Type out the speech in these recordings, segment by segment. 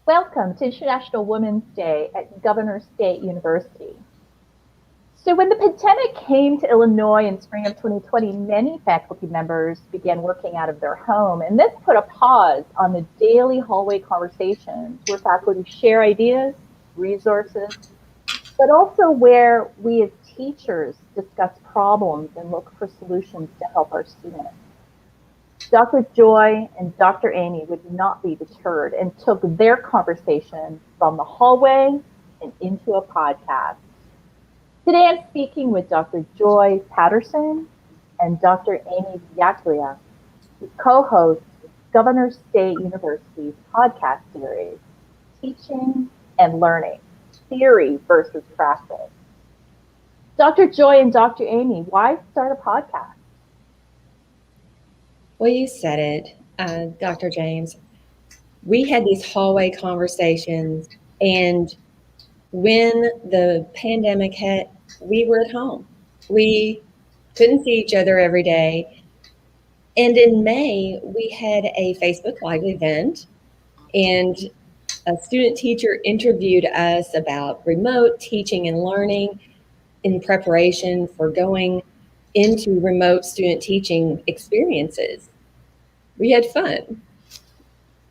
Welcome to International Women's Day at Governor State University. So when the pandemic came to Illinois in spring of 2020, many faculty members began working out of their home, and this put a pause on the daily hallway conversations where faculty share ideas, resources, but also where we as teachers discuss problems and look for solutions to help our students. Dr. Joy and Dr. Amy would not be deterred and took their conversation from the hallway and into a podcast. Today I'm speaking with Dr. Joy Patterson and Dr. Amy Viaglia, who co-host Governor State University's podcast series, Teaching and Learning, Theory versus Practice. Dr. Joy and Dr. Amy, why start a podcast? Well, you said it, Dr. James. We had these hallway conversations, and when the pandemic hit, we were at home. We couldn't see each other every day. And in May, we had a Facebook Live event, and a student teacher interviewed us about remote teaching and learning in preparation for going into remote student teaching experiences. We had fun.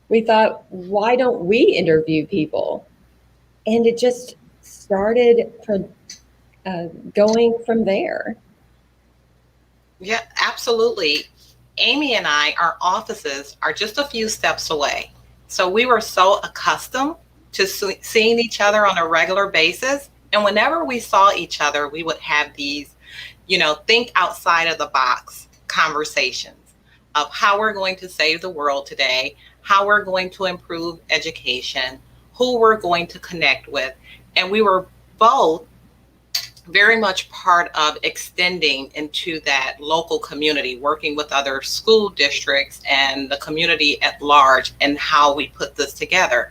We thought, why don't we interview people? And it just started going from there. Yeah, absolutely. Amy and I, our offices are just a few steps away. So we were so accustomed to seeing each other on a regular basis. And whenever we saw each other, we would have these, think outside of the box conversations of how we're going to save the world today, how we're going to improve education, who we're going to connect with. And we were both very much part of extending into that local community, working with other school districts and the community at large and how we put this together.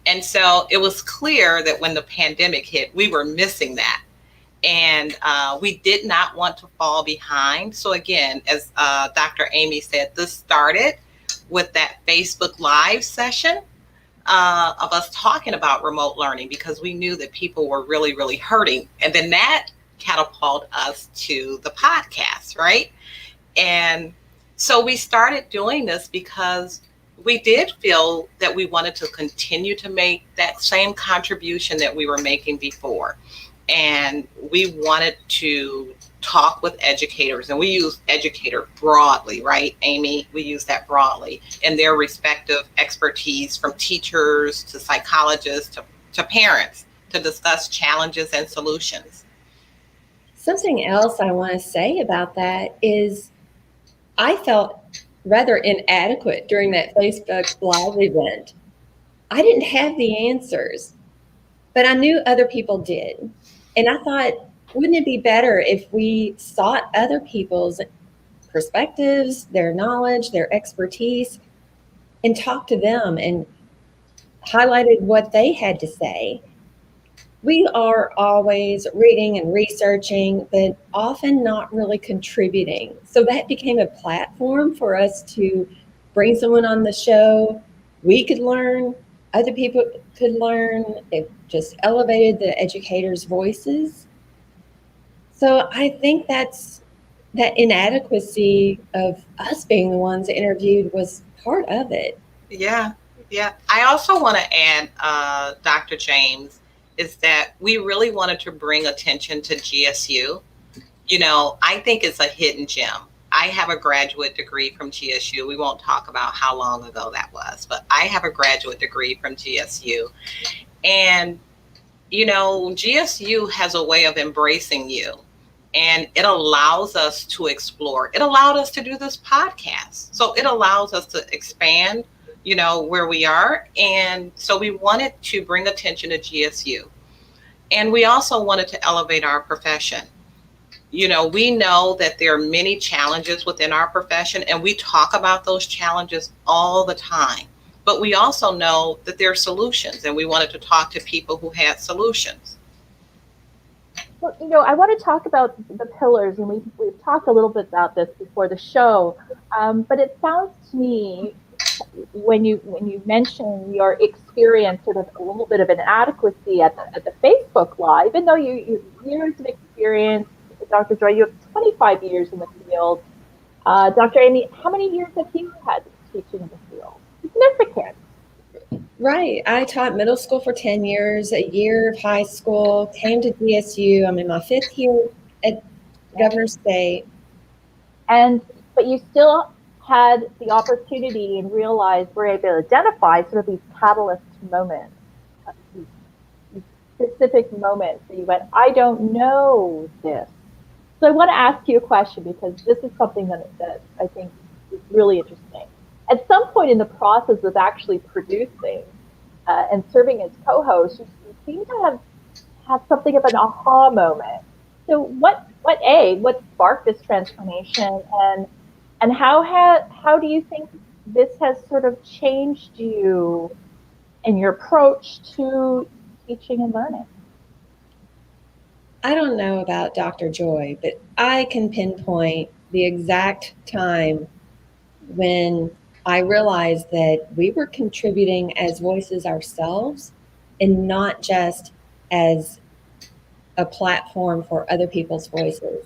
And so it was clear that when the pandemic hit, we were missing that. And we did not want to fall behind. So again, as Dr. Amy said, this started with that Facebook Live session of us talking about remote learning because we knew that people were really, really hurting. And then that catapulted us to the podcast, right? And so we started doing this because we did feel that we wanted to continue to make that same contribution that we were making before. And we wanted to talk with educators, and we use educator broadly, right, Amy? We use that broadly in their respective expertise, from teachers to psychologists to parents, to discuss challenges and solutions. Something else I want to say about that is I felt rather inadequate during that Facebook Live event. I didn't have the answers, but I knew other people did. And I thought, wouldn't it be better if we sought other people's perspectives, their knowledge, their expertise, and talked to them and highlighted what they had to say? We are always reading and researching, but often not really contributing. So that became a platform for us to bring someone on the show. We could learn, other people could learn. It just elevated the educators' voices. So I think that inadequacy of us being the ones interviewed was part of it. Yeah. I also want to add, Dr. James, is that we really wanted to bring attention to GSU. I think it's a hidden gem. I have a graduate degree from GSU. We won't talk about how long ago that was, but I have a graduate degree from GSU. And, GSU has a way of embracing you, and it allows us to explore. It allowed us to do this podcast. So it allows us to expand, where we are. And so we wanted to bring attention to GSU. And we also wanted to elevate our profession. We know that there are many challenges within our profession, and we talk about those challenges all the time. But we also know that there are solutions, and we wanted to talk to people who had solutions. Well, I want to talk about the pillars, and we've talked a little bit about this before the show, but it sounds to me when you mention your experience, sort of a little bit of inadequacy at the Facebook Live, even though you years of experience, Dr. Joy, you have 25 years in the field. Dr. Amy, how many years have you had teaching in the field? Significant. Right. I taught middle school for 10 years, a year of high school, came to GSU. I'm in my 5th year at Governor State. But you still had the opportunity and realized, were able to identify sort of these catalyst moments, these specific moments that you went, I don't know this. So I want to ask you a question, because this is something that I think is really interesting. At some point in the process of actually producing and serving as co-host, you seem to have something of an aha moment. So what sparked this transformation, and how do you think this has sort of changed you in your approach to teaching and learning? I don't know about Dr. Joy, but I can pinpoint the exact time when I realized that we were contributing as voices ourselves and not just as a platform for other people's voices.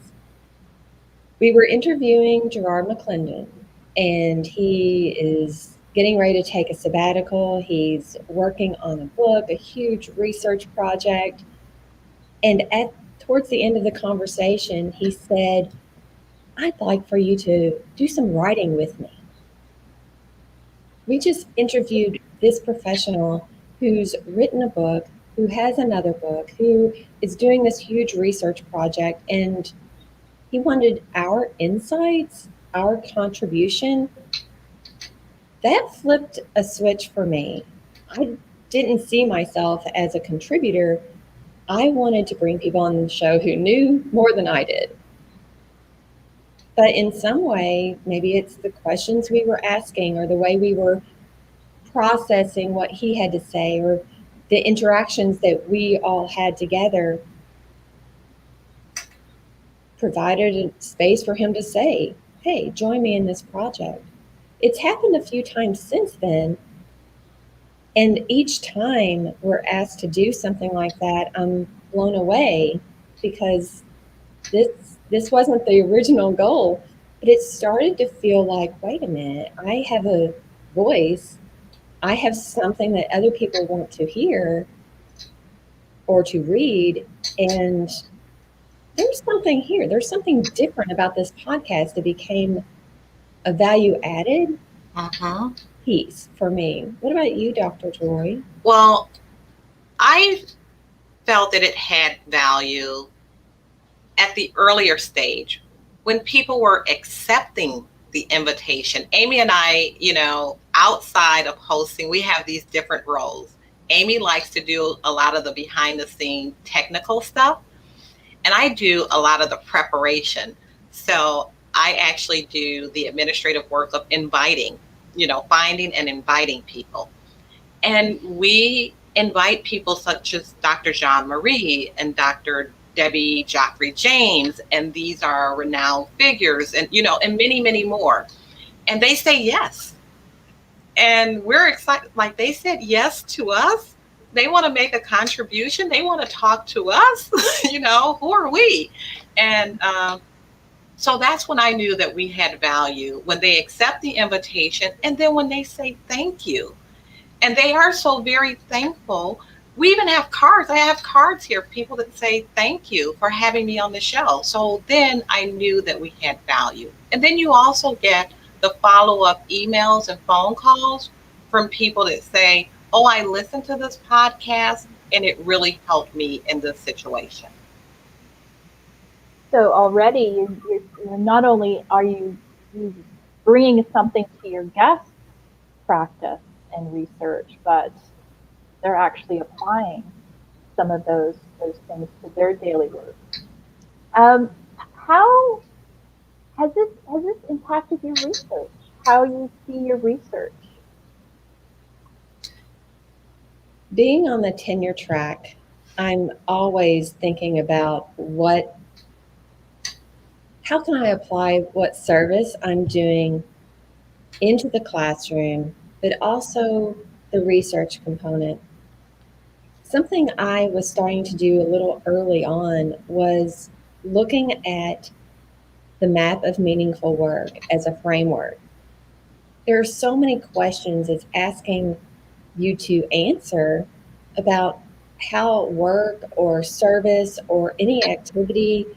We were interviewing Gerard McClendon, and he is getting ready to take a sabbatical. He's working on a book, a huge research project. And towards the end of the conversation, he said, I'd like for you to do some writing with me. We just interviewed this professional who's written a book, who has another book, who is doing this huge research project, and he wanted our insights, our contribution. That flipped a switch for me. I didn't see myself as a contributor. I wanted to bring people on the show who knew more than I did. But in some way, maybe it's the questions we were asking, or the way we were processing what he had to say, or the interactions that we all had together provided a space for him to say, hey, join me in this project. It's happened a few times since then. And each time we're asked to do something like that, I'm blown away, because this wasn't the original goal, but it started to feel like, wait a minute, I have a voice. I have something that other people want to hear or to read. And there's something here. There's something different about this podcast that became a value added piece for me. What about you, Dr. Joy? Well, I felt that it had value at the earlier stage when people were accepting the invitation. Amy and I, outside of hosting, we have these different roles. Amy likes to do a lot of the behind the scene technical stuff, and I do a lot of the preparation. So I actually do the administrative work of inviting, finding and inviting people. And we invite people such as Dr. Jean Marie and Dr. Debbie Joffrey James, and these are renowned figures, and and many, many more. And they say yes. And we're excited, like they said yes to us. They want to make a contribution. They want to talk to us. Who are we? And so that's when I knew that we had value, when they accept the invitation, and then when they say thank you. And they are so very thankful. We even have cards. I have cards here, people that say thank you for having me on the show. So then I knew that we had value. And then you also get the follow-up emails and phone calls from people that say, oh, I listened to this podcast and it really helped me in this situation. So already, you're not only are you bringing something to your guest practice and research, but they're actually applying some of those things to their daily work. How has this impacted your research? How you see your research? Being on the tenure track, I'm always thinking about how can I apply what service I'm doing into the classroom but also the research component. Something I was starting to do a little early on was looking at the map of meaningful work as a framework. There are so many questions it's asking you to answer about how work or service or any activity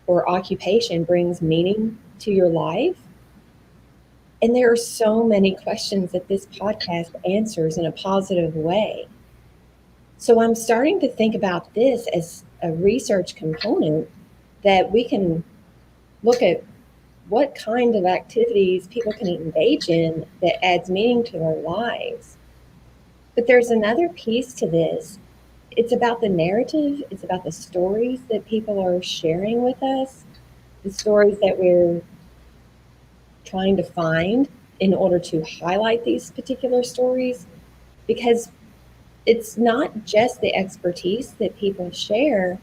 or occupation brings meaning to your life. And there are so many questions that this podcast answers in a positive way. So I'm starting to think about this as a research component that we can look at what kind of activities people can engage in that adds meaning to their lives. But there's another piece to this. It's about the narrative, it's about the stories that people are sharing with us, the stories that we're trying to find in order to highlight these particular stories, because it's not just the expertise that people share.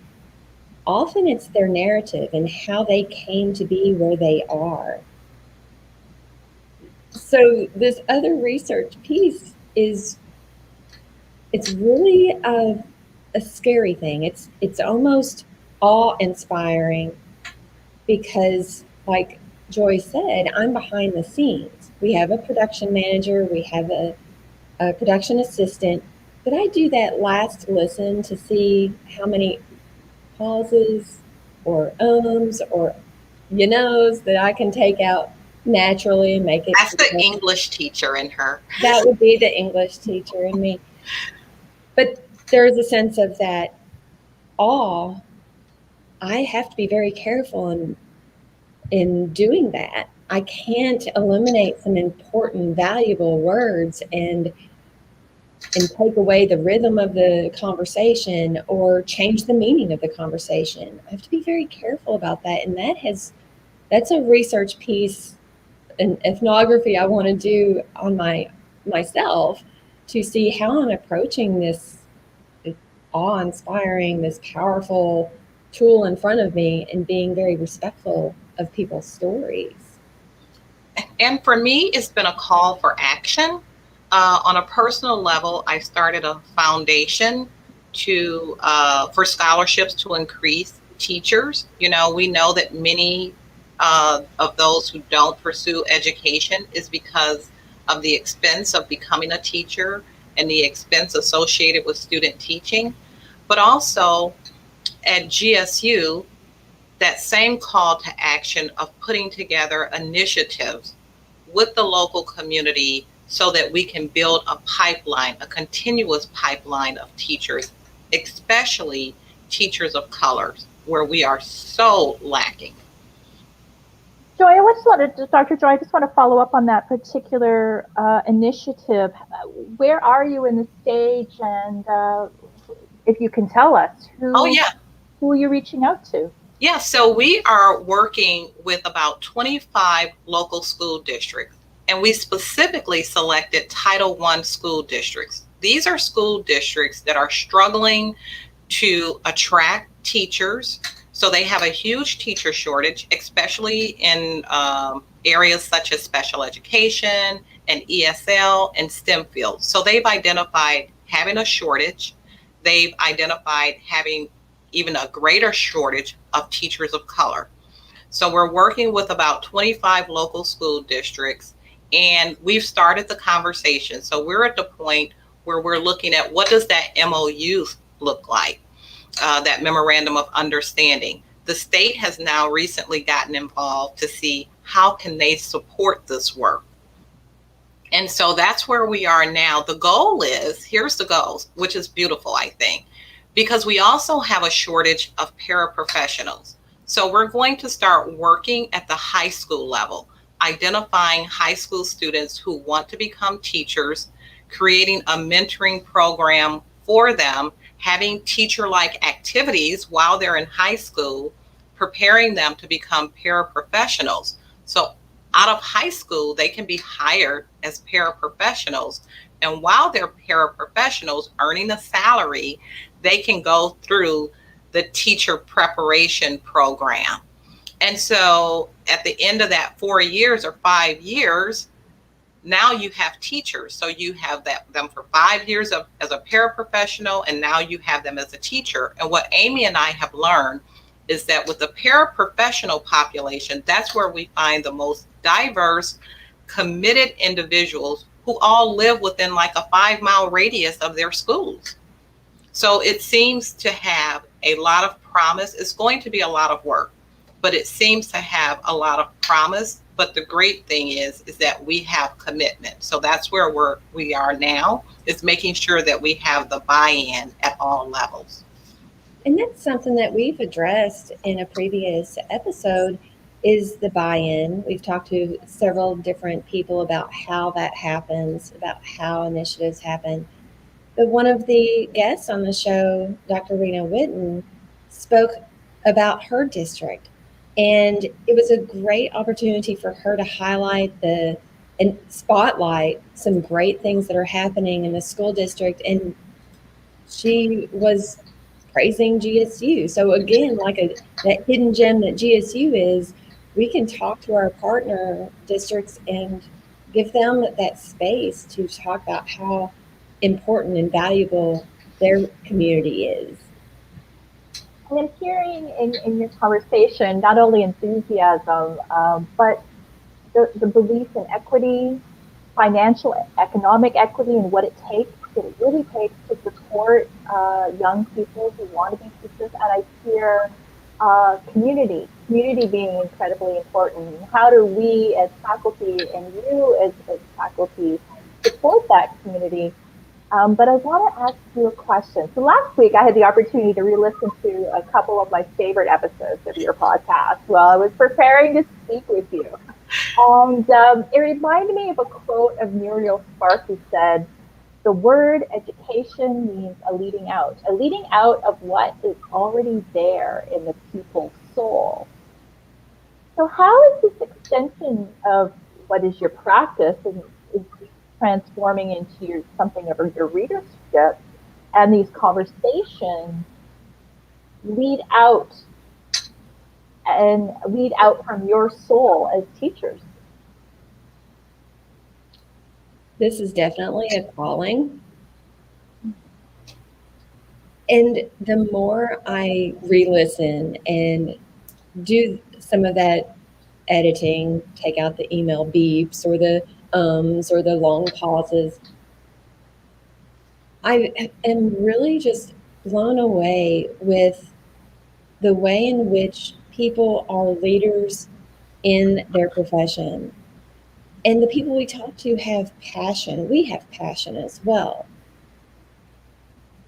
Often it's their narrative and how they came to be where they are. So this other research piece is, it's really a scary thing. It's almost awe-inspiring because, like Joy said, I'm behind the scenes. We have a production manager, we have a production assistant, but I do that last listen to see how many pauses or ums or knows that I can take out naturally and make it. That's the English teacher in her. That would be the English teacher in me. But there's a sense of that awe. I have to be very careful in doing that. I can't eliminate some important, valuable words and take away the rhythm of the conversation or change the meaning of the conversation. I have to be very careful about that. And that's a research piece, an ethnography I want to do on myself to see how I'm approaching this awe-inspiring, this powerful tool in front of me and being very respectful of people's stories. And for me, it's been a call for action. On a personal level, I started a foundation for scholarships to increase teachers. We know that many of those who don't pursue education is because of the expense of becoming a teacher and the expense associated with student teaching. But also at GSU, that same call to action of putting together initiatives with the local community so that we can build a pipeline, a continuous pipeline of teachers, especially teachers of color, where we are so lacking. Joy, Dr. Joy, I just want to follow up on that particular initiative. Where are you in the stage, and if you can tell us who are you reaching out to? Yeah, so we are working with about 25 local school districts, and we specifically selected Title I school districts. These are school districts that are struggling to attract teachers. So they have a huge teacher shortage, especially in areas such as special education and ESL and STEM fields. So they've identified having a shortage. They've identified having even a greater shortage of teachers of color. So we're working with about 25 local school districts, and we've started the conversation. So we're at the point where we're looking at what does that MOU look like, that memorandum of understanding. The state has now recently gotten involved to see how can they support this work. And so that's where we are now. The goal is, here's the goals, which is beautiful, I think, because we also have a shortage of paraprofessionals. So we're going to start working at the high school level, identifying high school students who want to become teachers, creating a mentoring program for them, having teacher-like activities while they're in high school, preparing them to become paraprofessionals. So out of high school, they can be hired as paraprofessionals. And while they're paraprofessionals earning a salary, they can go through the teacher preparation program. And so at the end of that 4 years or 5 years, Now you have teachers. So you have them for 5 years as a paraprofessional, and now you have them as a teacher. And what Amy and I have learned is that with the paraprofessional population, that's where we find the most diverse, committed individuals who all live within like a 5-mile radius of their schools. So it seems to have a lot of promise. It's going to be a lot of work, but it seems to have a lot of promise. But the great thing is that we have commitment. So that's where we are now, is making sure that we have the buy-in at all levels. And that's something that we've addressed in a previous episode, is the buy-in. We've talked to several different people about how that happens, about how initiatives happen. But one of the guests on the show, Dr. Rena Witten, spoke about her district. And it was a great opportunity for her to highlight and spotlight some great things that are happening in the school district. And she was praising GSU. So again, like that hidden gem that GSU is, we can talk to our partner districts and give them that space to talk about how important and valuable their community is. And I'm hearing in your conversation not only enthusiasm, but the belief in equity, financial, economic equity, and what it really takes to support young people who want to be teachers. And I hear community being incredibly important. How do we as faculty and you as faculty support that community? But I want to ask you a question. So last week I had the opportunity to re-listen to a couple of my favorite episodes of your podcast while I was preparing to speak with you. And it reminded me of a quote of Muriel Spark, who said, "The word education means a leading out of what is already there in the people's soul." So how is this extension of what is your practice and is transforming into something of your readership, and these conversations lead out from your soul as teachers? This is definitely a calling. And the more I re-listen and do some of that editing, take out the email beeps or the ums or the long pauses, I am really just blown away with the way in which people are leaders in their profession. And the people we talk to have passion. We have passion as well.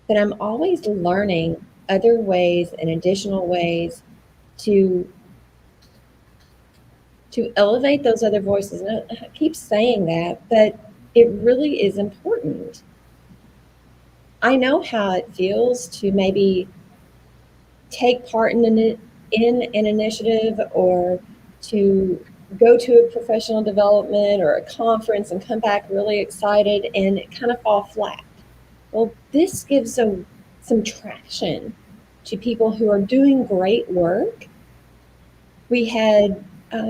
But I'm always learning other ways and additional ways to elevate those other voices. And I keep saying that, but it really is important. I know how it feels to maybe take part in an initiative, or to go to a professional development or a conference and come back really excited and it kind of fall flat. Well, this gives some traction to people who are doing great work. We had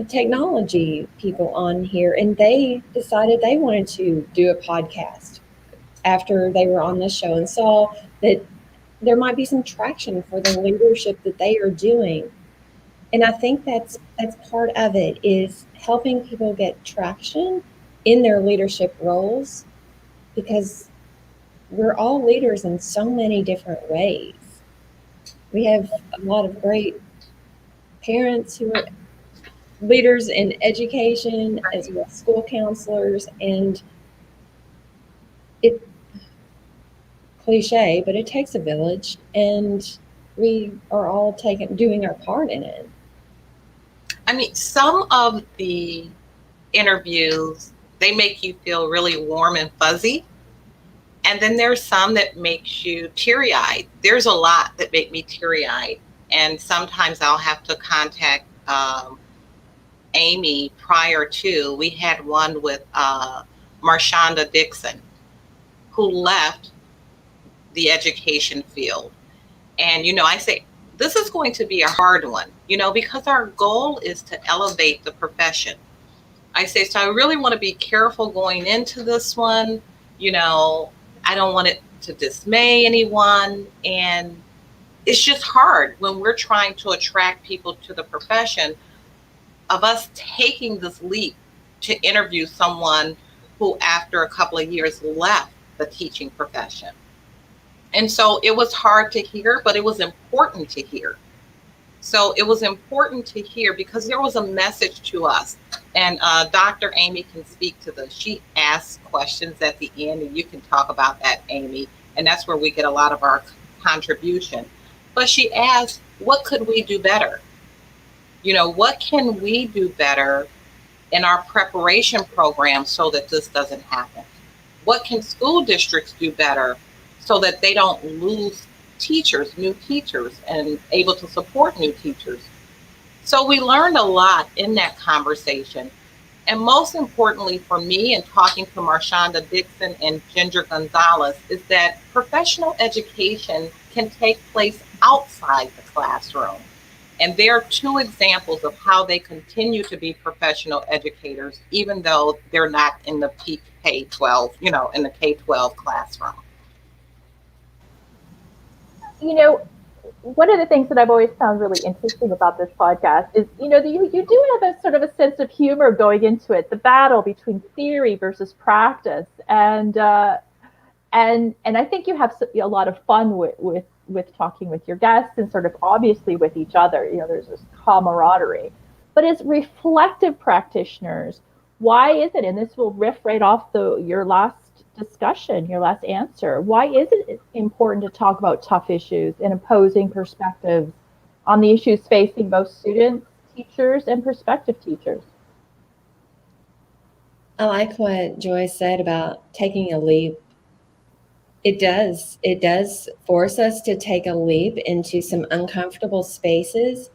technology people on here, and they decided they wanted to do a podcast after they were on this show and saw that there might be some traction for the leadership that they are doing. And I think that's part of it, is helping people get traction in their leadership roles, because we're all leaders in so many different ways. We have a lot of great parents who are leaders in education, as well as school counselors, and it cliche, but it takes a village, and we are all doing our part in it. I mean, some of the interviews, they make you feel really warm and fuzzy. And then there's some that makes you teary-eyed. There's a lot that make me teary-eyed. And sometimes I'll have to contact Amy prior to. We had one with Marshonda Dixon, who left the education field. And, I say, this is going to be a hard one, because our goal is to elevate the profession. I say, so I really want to be careful going into this one. You know, I don't want it to dismay anyone. And it's just hard when we're trying to attract people to the profession of us taking this leap to interview someone who, after a couple of years, left the teaching profession. And so it was hard to hear, but it was important to hear. So it was important to hear because there was a message to us. And Dr. Amy can speak to this. She asked questions at the end, and you can talk about that, Amy. And that's where we get a lot of our contribution. But she asked, what could we do better? You know, what can we do better in our preparation program so that this doesn't happen? What can school districts do better so that they don't lose teachers, new teachers, and able to support new teachers? So we learned a lot in that conversation. And most importantly for me, in talking to Marshonda Dixon and Ginger Gonzalez, is that professional education can take place outside the classroom. And there are two examples of how they continue to be professional educators, even though they're not in the K-12, you know, in the K-12 classroom. You know, one of the things that I've always found really interesting about this podcast is, you know, you do have a sort of a sense of humor going into it, the battle between theory versus practice. And I think you have a lot of fun with talking with your guests and sort of obviously with each other. You know, there's this camaraderie. But as reflective practitioners, why is it, and this will riff right off your last discussion, your last answer, why is it important to talk about tough issues and opposing perspectives on the issues facing both students, teachers, and prospective teachers? I like what Joy said about taking a leap. It does force us to take a leap into some uncomfortable spaces.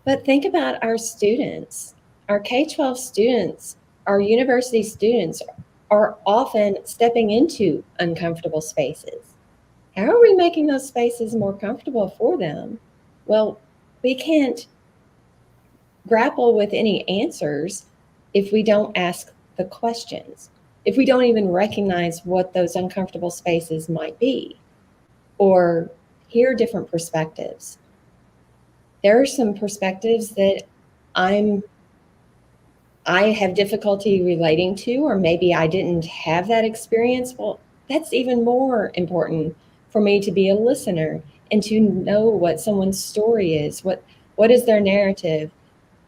But think about our students, our K-12 students, our university students are often stepping into uncomfortable spaces. How are we making those spaces more comfortable for them? Well, we can't grapple with any answers if we don't ask the questions, if we don't even recognize what those uncomfortable spaces might be or hear different perspectives. There are some perspectives that I have difficulty relating to, or maybe I didn't have that experience. Well, that's even more important for me to be a listener and to know what someone's story is. What is their narrative?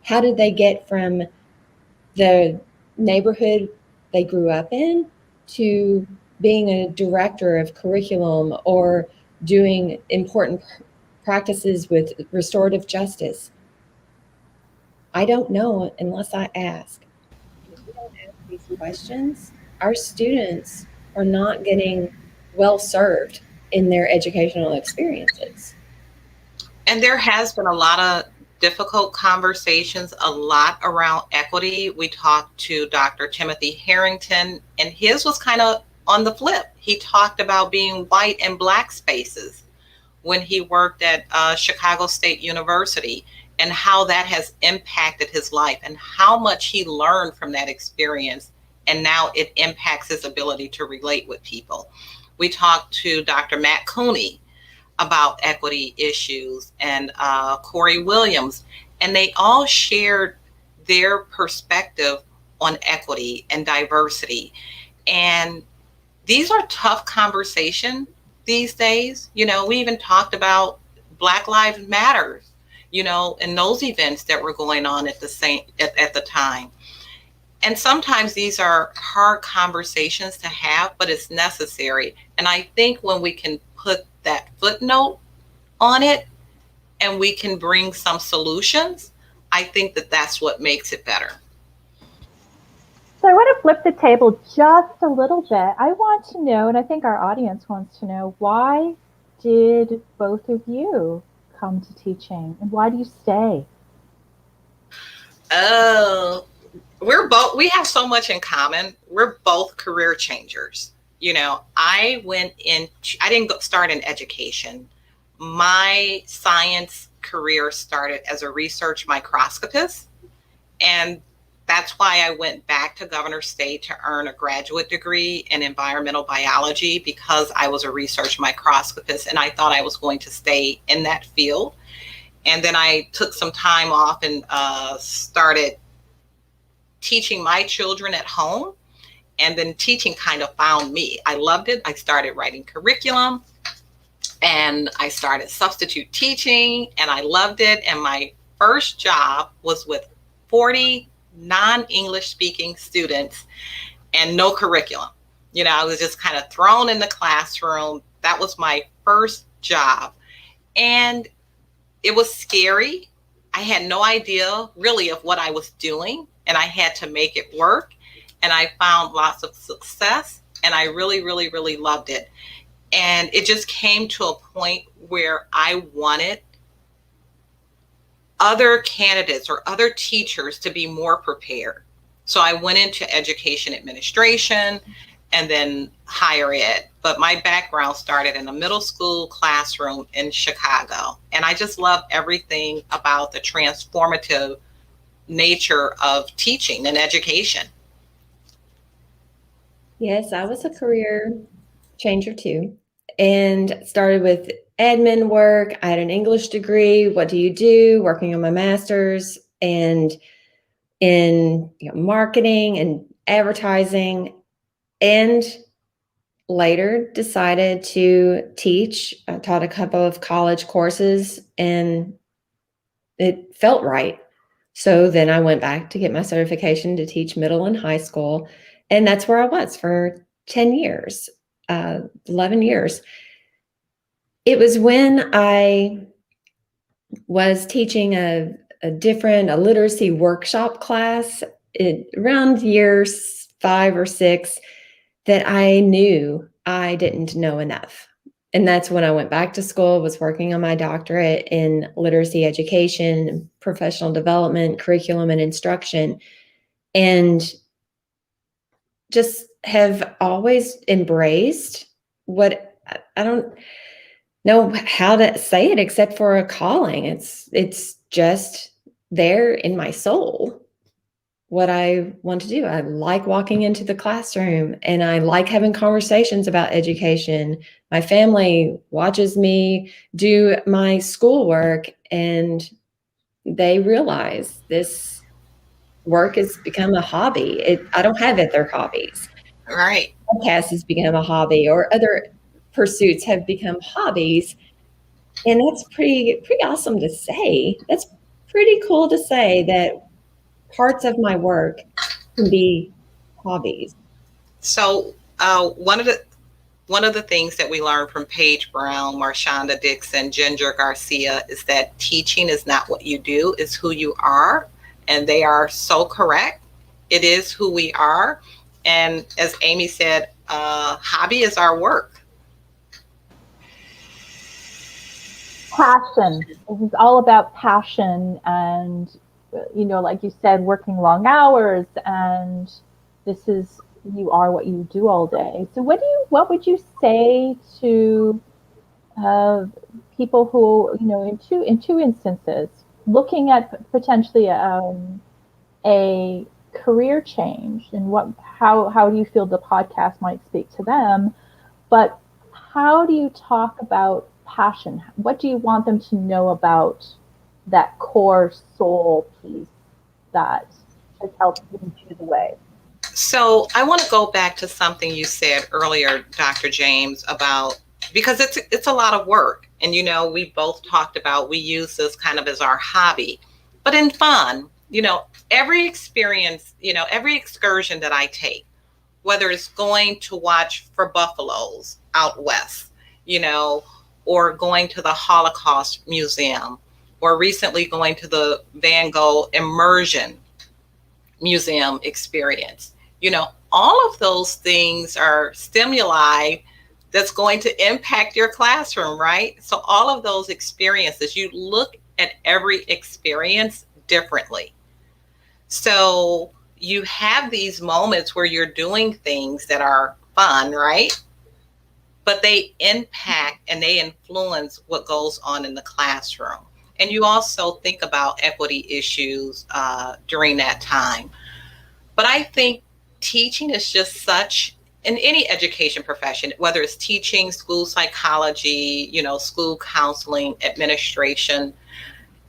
How did they get from the neighborhood they grew up in to being a director of curriculum or doing important practices with restorative justice? I don't know unless I ask. If we don't ask these questions, our students are not getting well served in their educational experiences. And there has been a lot of difficult conversations, a lot around equity. We talked to Dr. Timothy Harrington, and his was kind of on the flip. He talked about being white and black spaces when he worked at Chicago State University, and how that has impacted his life and how much he learned from that experience. And now it impacts his ability to relate with people. We talked to Dr. Matt Cooney about equity issues and Corey Williams, and they all shared their perspective on equity and diversity. And these are tough conversations these days. You know, we even talked about Black Lives Matter, you know, and those events that were going on at the time. And sometimes these are hard conversations to have, but it's necessary. And I think when we can put that footnote on it and we can bring some solutions, I think that that's what makes it better. So I want to flip the table just a little bit. I want to know, and I think our audience wants to know, why did both of you come to teaching, and why do you stay? Oh, we have so much in common. We're both career changers. You know, I didn't start in education. My science career started as a research microscopist, and That's why I went back to Governor State to earn a graduate degree in environmental biology, because I was a research microscopist and I thought I was going to stay in that field. And then I took some time off and started teaching my children at home. And then teaching kind of found me. I loved it. I started writing curriculum and I started substitute teaching and I loved it. And my first job was with 40 non-English speaking students and no curriculum. I was just kind of thrown in the classroom. That was my first job. And it was scary. I had no idea really of what I was doing, and I had to make it work. And I found lots of success, and I really, really, really loved it. And it just came to a point where I wanted other candidates or other teachers to be more prepared. So I went into education administration and then higher ed. But my background started in a middle school classroom in Chicago. And I just love everything about the transformative nature of teaching and education. Yes, I was a career changer too, and started with admin work. I had an English degree. What do you do? Working on my master's, and in marketing and advertising, and later decided to teach. I taught a couple of college courses and it felt right. So then I went back to get my certification to teach middle and high school. And that's where I was for 10 years, 11 years. It was when I was teaching a literacy workshop class around years 5 or 6 that I knew I didn't know enough. And that's when I went back to school, was working on my doctorate in literacy education, professional development, curriculum, and instruction. And just have always embraced what I don't know how to say it except for a calling. It's just there in my soul, what I want to do. I like walking into the classroom and I like having conversations about education. My family watches me do my schoolwork and they realize this work has become a hobby. I don't have other hobbies. Right. Podcast has become a hobby, or other pursuits have become hobbies. And that's pretty awesome to say. That's pretty cool to say that parts of my work can be hobbies. So one of the things that we learned from Paige Brown, Marshonda Dixon, Ginger Garcia is that teaching is not what you do, it's who you are. And they are so correct. It is who we are. And as Amy said, hobby is our work. Passion. This is all about passion and, like you said, working long hours, and you are what you do all day. So what would you say to people who, in two instances, looking at potentially a career change, and how do you feel the podcast might speak to them, but how do you talk about passion? What do you want them to know about that core soul piece that has helped you choose the way? So I want to go back to something you said earlier, Dr. James, about, because it's a lot of work. And, we both talked about, we use this kind of as our hobby, but in fun, every experience, every excursion that I take, whether it's going to watch for buffaloes out west, or going to the Holocaust Museum, or recently going to the Van Gogh Immersion Museum experience. All of those things are stimuli that's going to impact your classroom, right? So all of those experiences, you look at every experience differently. So you have these moments where you're doing things that are fun, right? But they impact and they influence what goes on in the classroom. And you also think about equity issues during that time. But I think teaching is just such, in any education profession, whether it's teaching, school psychology, school counseling, administration,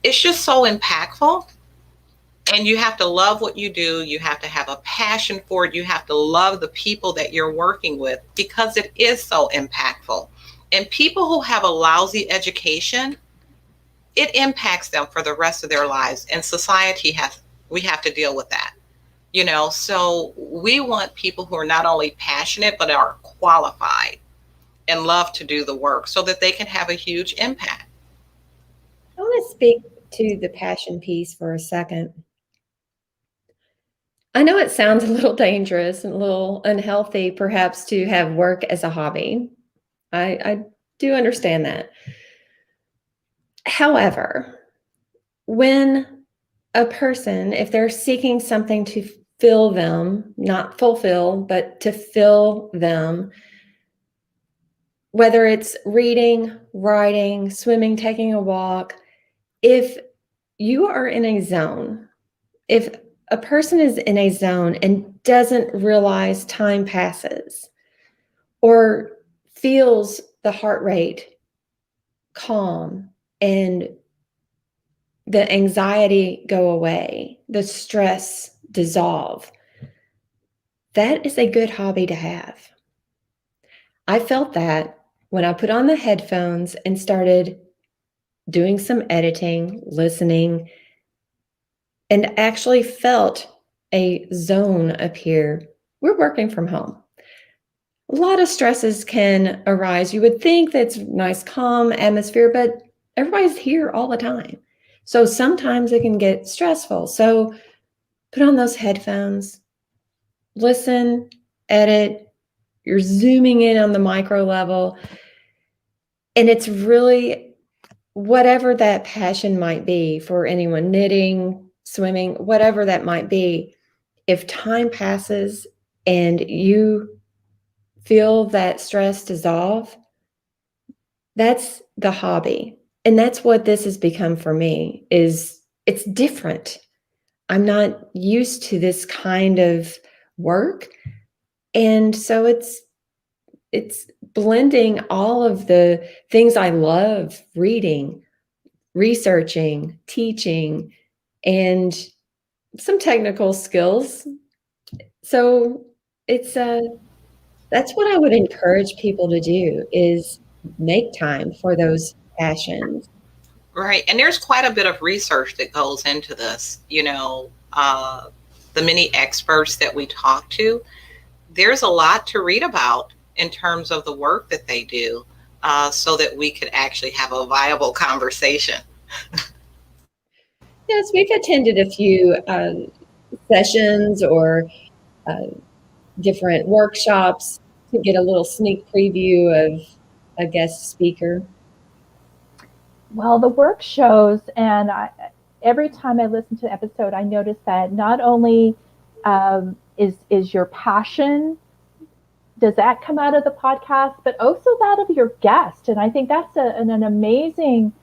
it's just so impactful. And you have to love what you do. You have to have a passion for it. You have to love the people that you're working with, because it is so impactful. And people who have a lousy education, it impacts them for the rest of their lives. And we have to deal with that. So we want people who are not only passionate, but are qualified and love to do the work so that they can have a huge impact. I want to speak to the passion piece for a second. I know it sounds a little dangerous and a little unhealthy, perhaps, to have work as a hobby. I do understand that. However, when a person, if they're seeking something to fill them, not fulfill, but to fill them, whether it's reading, writing, swimming, taking a walk, if you are in a zone, if a person is in a zone and doesn't realize time passes or feels the heart rate calm and the anxiety go away, the stress dissolve, that is a good hobby to have. I felt that when I put on the headphones and started doing some editing, listening, and actually felt a zone appear. We're working from home. A lot of stresses can arise. You would think that's nice, calm atmosphere, but everybody's here all the time. So sometimes it can get stressful. So put on those headphones, listen, edit. You're zooming in on the micro level. And it's really whatever that passion might be for anyone, knitting, swimming, whatever that might be. If time passes and you feel that stress dissolve, that's the hobby. And that's what this has become for me, is it's different. I'm not used to this kind of work. And so it's blending all of the things I love, reading, researching, teaching, and some technical skills. So it's that's what I would encourage people to do, is make time for those passions. Right. And there's quite a bit of research that goes into this. The many experts that we talk to, there's a lot to read about in terms of the work that they do, so that we could actually have a viable conversation. Yes, we've attended a few sessions or different workshops to get a little sneak preview of a guest speaker. Well, the work shows, and every time I listen to an episode, I notice that not only is your passion, does that come out of the podcast, but also that of your guest. And I think that's an amazing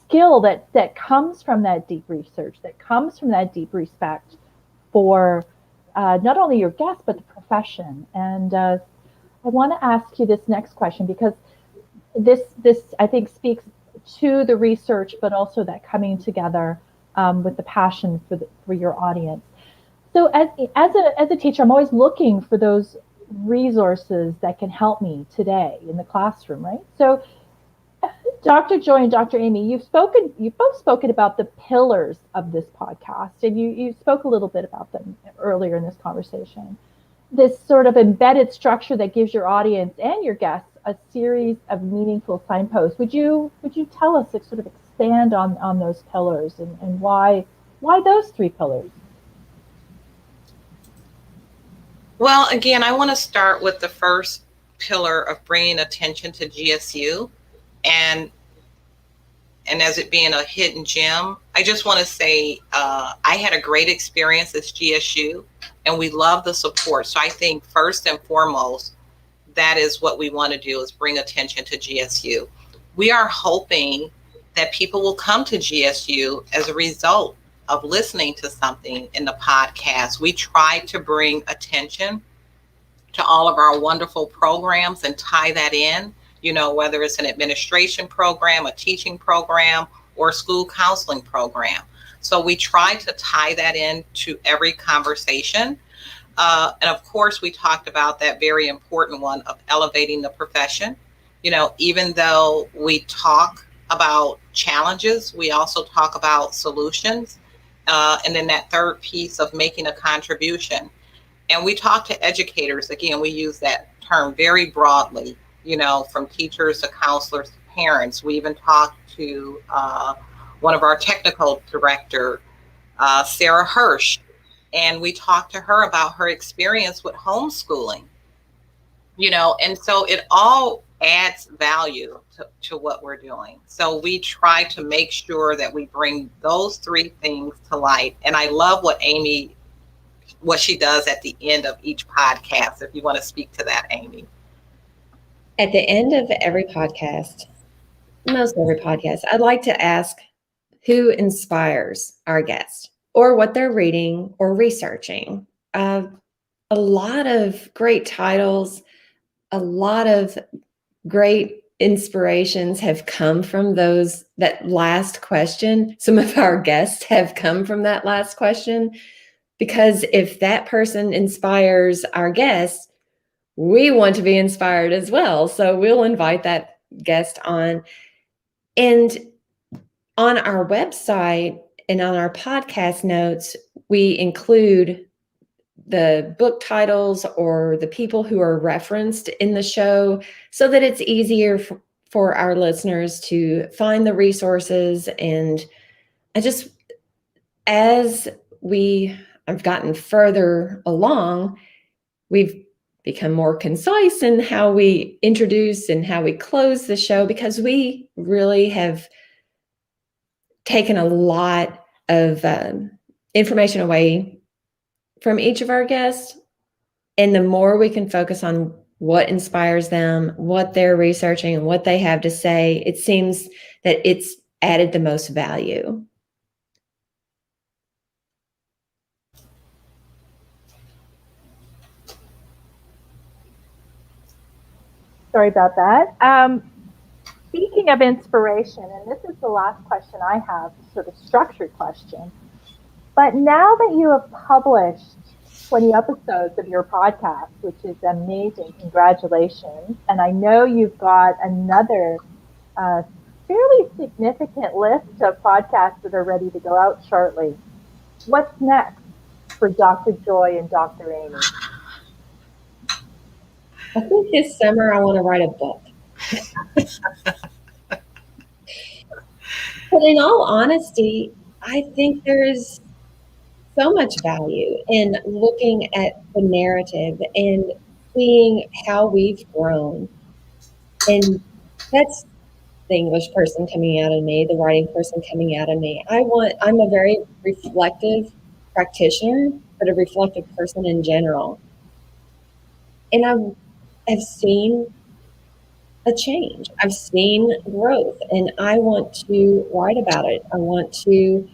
skill that comes from that deep research, that comes from that deep respect for not only your guest, but the profession. And I want to ask you this next question, because this I think speaks to the research, but also that coming together with the passion for your audience. So as a teacher, I'm always looking for those resources that can help me today in the classroom, right? So Dr. Joy and Dr. Amy, you've both spoken about the pillars of this podcast, and you spoke a little bit about them earlier in this conversation. This sort of embedded structure that gives your audience and your guests a series of meaningful signposts. Would you tell us, sort of expand on those pillars and why those three pillars? Well, again, I want to start with the first pillar of bringing attention to GSU, and as it being a hidden gem. I just want to say I had a great experience at GSU, and we love the support. So I think first and foremost, that is what we want to do, is bring attention to GSU. We are hoping that people will come to GSU as a result of listening to something in the podcast, we try to bring attention to all of our wonderful programs and tie that in, whether it's an administration program, a teaching program, or a school counseling program. So we try to tie that into every conversation. And of course, we talked about that very important one of elevating the profession. Even though we talk about challenges, we also talk about solutions. And then that third piece of making a contribution. And we talk to educators. Again, we use that term very broadly, from teachers to counselors to parents. We even talked to one of our technical director, Sarah Hirsch, and we talked to her about her experience with homeschooling, and so it all adds value to what we're doing. So we try to make sure that we bring those three things to light. And I love what she does at the end of each podcast. If you want to speak to that, Amy. At the end of every podcast, most every podcast, I'd like to ask who inspires our guest or what they're reading or researching. A lot of great titles, a lot of great inspirations have come from that last question. Some of our guests have come from that last question, because if that person inspires our guests, we want to be inspired as well. So we'll invite that guest on. And on our website and on our podcast notes, we include the book titles or the people who are referenced in the show so that it's easier for our listeners to find the resources. And as we have gotten further along, we've become more concise in how we introduce and how we close the show, because we really have taken a lot of information away from each of our guests. And the more we can focus on what inspires them, what they're researching, and what they have to say, it seems that it's added the most value. Sorry about that. Speaking of inspiration, and this is the last question I have, sort of structured question, but now that you have published 20 episodes of your podcast, which is amazing, congratulations, and I know you've got another fairly significant list of podcasts that are ready to go out shortly. What's next for Dr. Joy and Dr. Amy? I think this summer I want to write a book. But in all honesty, I think there is so much value in looking at the narrative and seeing how we've grown. And that's the English person coming out of me, the writing person coming out of me. I'm a very reflective practitioner, but a reflective person in general. And I've seen a change. I've seen growth, and I want to write about it. I want to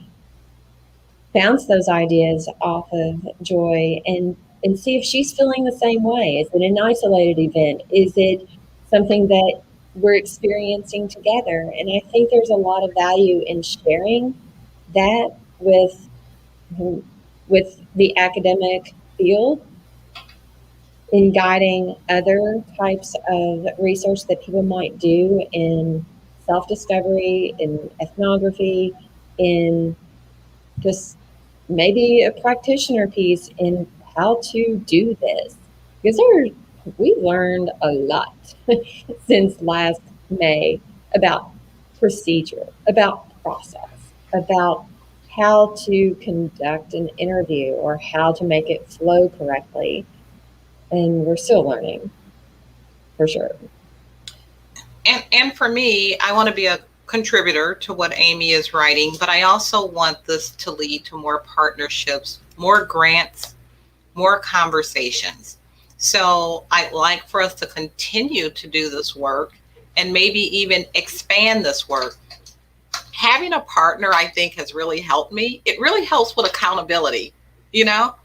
bounce those ideas off of Joy and see if she's feeling the same way. Is it an isolated event? Is it something that we're experiencing together? And I think there's a lot of value in sharing that with the academic field, in guiding other types of research that people might do in self-discovery, in ethnography, in just maybe a practitioner piece in how to do this. Because we've learned a lot since last May about procedure, about process, about how to conduct an interview or how to make it flow correctly. And we're still learning, for sure. And for me, I want to be a contributor to what Amy is writing, but I also want this to lead to more partnerships, more grants, more conversations. So I'd like for us to continue to do this work and maybe even expand this work, having a partner, I think, has really helped me. It really helps with accountability, you know?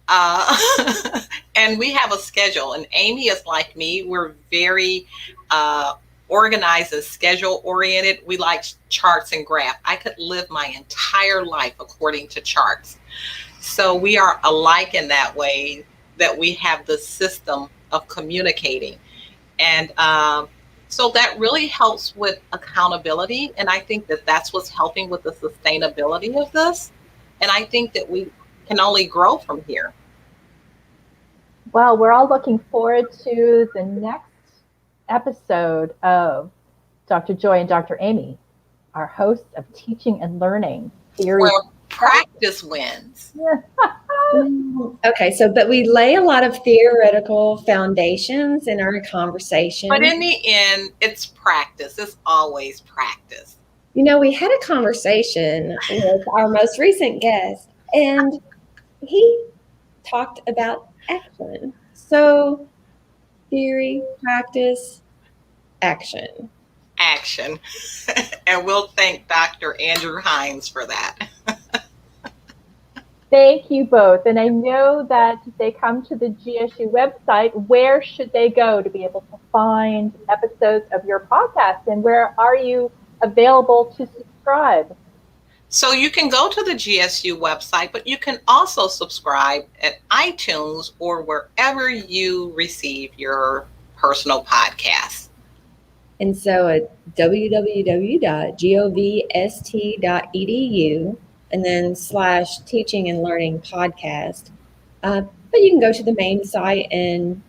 Uh, and we have a schedule, and Amy is like me. We're very organized and schedule oriented. We like charts and graph. I could live my entire life according to charts. So we are alike in that way, that we have the system of communicating. And so that really helps with accountability. And I think that that's what's helping with the sustainability of this. And I think that we can only grow from here. Well, we're all looking forward to the next episode of Dr. Joy and Dr. Amy, our hosts of Teaching and Learning Theory. Where practice wins. Okay, but we lay a lot of theoretical foundations in our conversation. But in the end, it's practice. It's always practice. You know, we had a conversation with our most recent guest, and he talked about action. So, theory, practice, action. Action. And we'll thank Dr. Andrew Hines for that. Thank you both. And I know that if they come to the GSU website, where should they go to be able to find episodes of your podcast? And where are you available to subscribe? So you can go to the GSU website, but you can also subscribe at iTunes or wherever you receive your personal podcasts. And so at www.govst.edu and then / teaching and learning podcast. But you can go to the main site and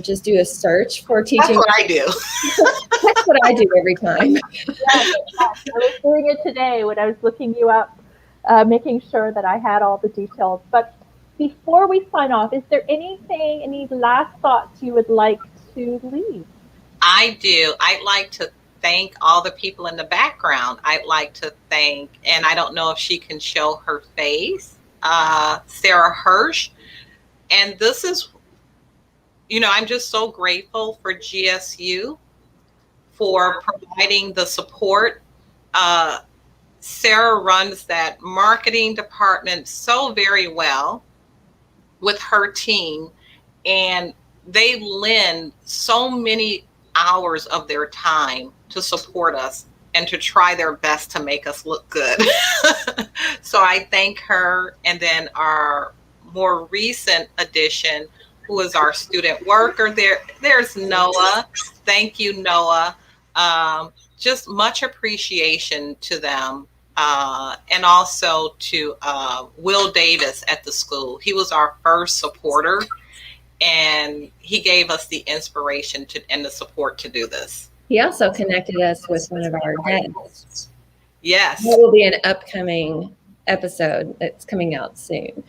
just do a search for teaching. That's what I do. That's what I do every time. Yes. I was doing it today when I was looking you up, making sure that I had all the details. But before we sign off, is there any last thoughts you would like to leave? I do. I'd like to thank all the people in the background. I'd like to thank, and I don't know if she can show her face, Sarah Hirsch. And this is, I'm just so grateful for GSU for providing the support. Sarah runs that marketing department so very well with her team, and they lend so many hours of their time to support us and to try their best to make us look good. So I thank her. And then our more recent addition, who is our student worker, there's Noah. Thank you, Noah. Just much appreciation to them. And also to Will Davis at the school. He was our first supporter, and he gave us the inspiration and the support to do this. He also connected us with one of our guests. Yes. That will be an upcoming episode that's coming out soon.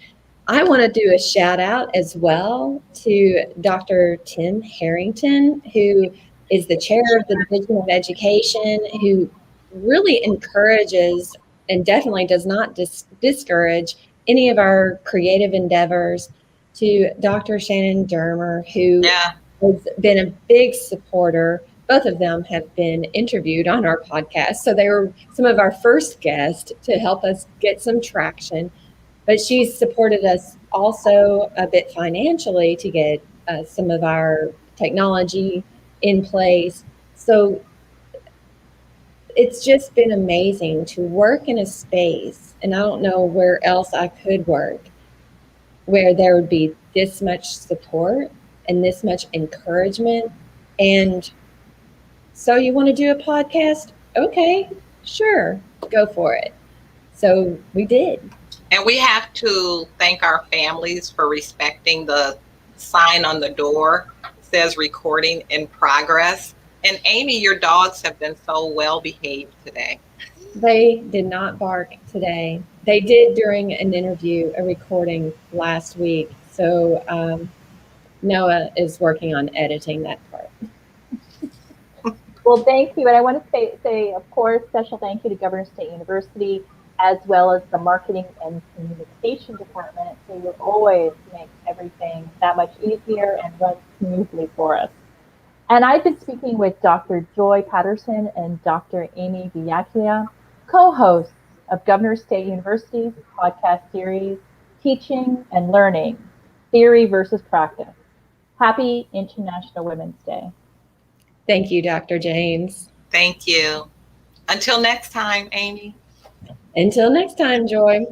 I want to do a shout out as well to Dr. Tim Harrington, who is the chair of the Division of Education, who really encourages and definitely does not discourage any of our creative endeavors, to Dr. Shannon Dermer, who has been a big supporter. Both of them have been interviewed on our podcast. So they were some of our first guests to help us get some traction. But she's supported us also a bit financially to get some of our technology in place. So it's just been amazing to work in a space, and I don't know where else I could work, where there would be this much support and this much encouragement. And so you want to do a podcast? Okay, sure, go for it. So we did. And we have to thank our families for respecting the sign on the door. It says recording in progress. And Amy, your dogs have been so well behaved today. They did not bark today. They did during an interview, a recording last week. So Noah is working on editing that part. Well, thank you. And I want to say, of course, special thank you to Governor State University, as well as the marketing and communication department, who will always make everything that much easier and run smoothly for us. And I've been speaking with Dr. Joy Patterson and Dr. Amy Villacchia, co-hosts of Governor State University's podcast series, Teaching and Learning, Theory versus Practice. Happy International Women's Day. Thank you, Dr. James. Thank you. Until next time, Amy. Until next time, Joy.